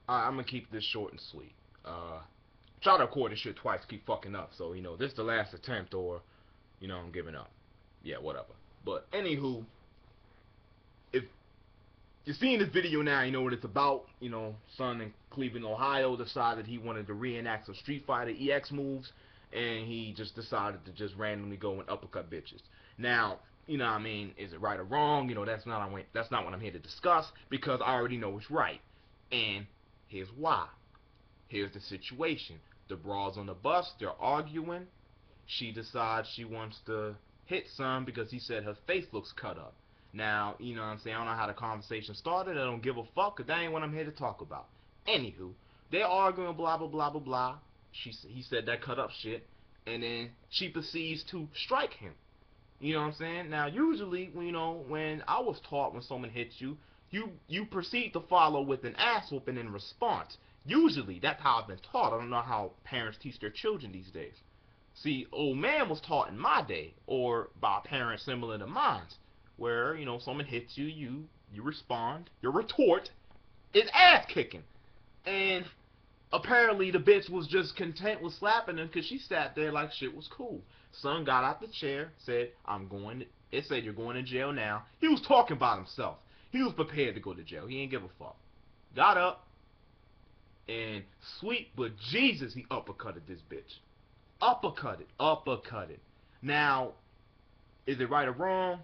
I'm gonna keep this short and sweet. Try to record this shit twice, keep fucking up. So, this is the last attempt, or, I'm giving up. Yeah, whatever. But, anywho, if you're seeing this video now, you know what it's about. Son in Cleveland, Ohio decided he wanted to reenact some Street Fighter EX moves, and he just decided to just randomly go and uppercut bitches. Now, is it right or wrong? That's not what I'm here to discuss, because I already know it's right. And here's why. Here's the situation. The broad's on the bus, they're arguing. She decides she wants to hit some because he said her face looks cut up. Now, you know what I'm saying? I don't know how the conversation started. I don't give a fuck, because that ain't what I'm here to talk about. Anywho, they're arguing, blah, blah, blah, blah, blah. He said that cut up shit, and then she proceeds to strike him. You know what I'm saying? Now, usually, when I was taught when someone hits you, you proceed to follow with an ass whooping in response. Usually, that's how I've been taught. I don't know how parents teach their children these days. See, old man was taught in my day, or by parents similar to mine, where, someone hits you, you respond, your retort is ass kicking. And apparently the bitch was just content with slapping him because she sat there like shit was cool. Son got out the chair, said, it said you're going to jail now. He was talking about himself. He was prepared to go to jail. He ain't give a fuck. Got up, and sweet but Jesus, he uppercutted this bitch. Uppercutted. Now, is it right or wrong?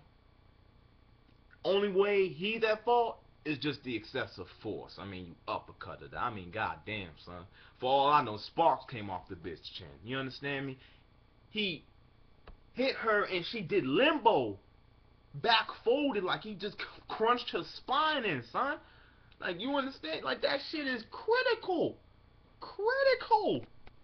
Only way he's at fault is just the excessive force. You uppercutted her. Goddamn, son. For all I know, sparks came off the bitch's chin. You understand me? He hit her and she did limbo. Back folded like he just crunched her spine in, son. Like, you understand? Like, that shit is critical.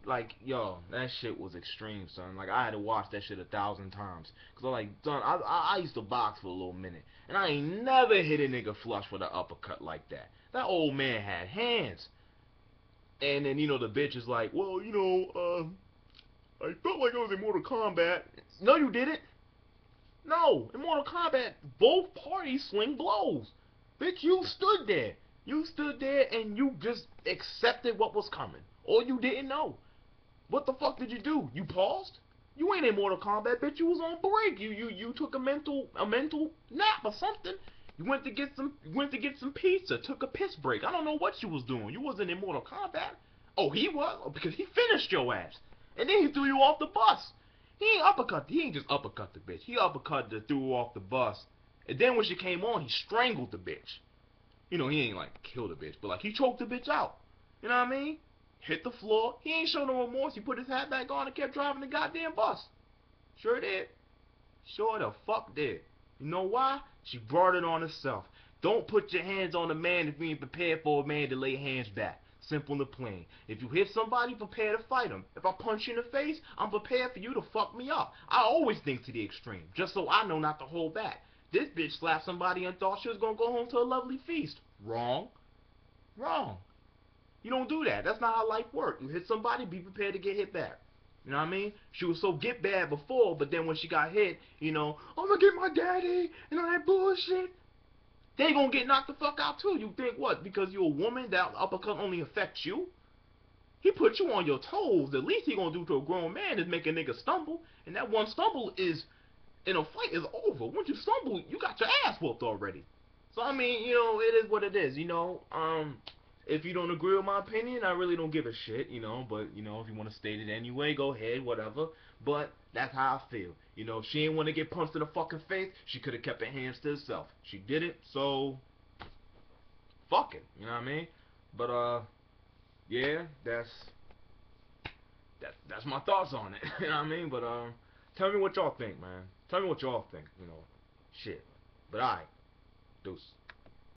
Like, yo, that shit was extreme, son. Like, I had to watch that shit 1,000 times. Because I'm like, son, I used to box for a little minute. And I ain't never hit a nigga flush with an uppercut like that. That old man had hands. And then, the bitch is like, well, I felt like I was in Mortal Kombat. No, you didn't. No, in Mortal Kombat, both parties swing blows. Bitch, you stood there. You stood there and you just accepted what was coming. Or you didn't know. What the fuck did you do? You paused? You ain't in Mortal Kombat, bitch. You was on break. You took a mental nap or something. You went to get some pizza. Took a piss break. I don't know what you was doing. You wasn't in Mortal Kombat. Oh, he was? Oh, because he finished your ass. And then he threw you off the bus. He ain't just uppercut the bitch. He threw her off the bus. And then when she came on, he strangled the bitch. He ain't like killed the bitch, but like he choked the bitch out. You know what I mean? Hit the floor. He ain't show no remorse. He put his hat back on and kept driving the goddamn bus. Sure did. Sure the fuck did. You know why? She brought it on herself. Don't put your hands on a man if you ain't prepared for a man to lay hands back. Simple and plain. If you hit somebody, prepare to fight him. If I punch you in the face, I'm prepared for you to fuck me up. I always think to the extreme, just so I know not to hold back. This bitch slapped somebody and thought she was gonna go home to a lovely feast. Wrong. You don't do that. That's not how life works. You hit somebody, be prepared to get hit back. You know what I mean? She was so get bad before, but then when she got hit, I'm gonna get my daddy and all that bullshit. They gonna get knocked the fuck out too. You think what? Because you're a woman, that uppercut only affects you? He put you on your toes. The least he gonna do to a grown man is make a nigga stumble. And that one stumble is, in a fight, is over. Once you stumble, you got your ass whooped already. So, it is what it is, If you don't agree with my opinion, I really don't give a shit, but, if you want to state it anyway, go ahead, whatever. But that's how I feel. If she didn't want to get punched in the fucking face, she could have kept her hands to herself. She didn't, so fuck it, you know what I mean? But, yeah, that's my thoughts on it, you know what I mean? But, tell me what y'all think, man. Tell me what y'all think, shit. But alright, deuce.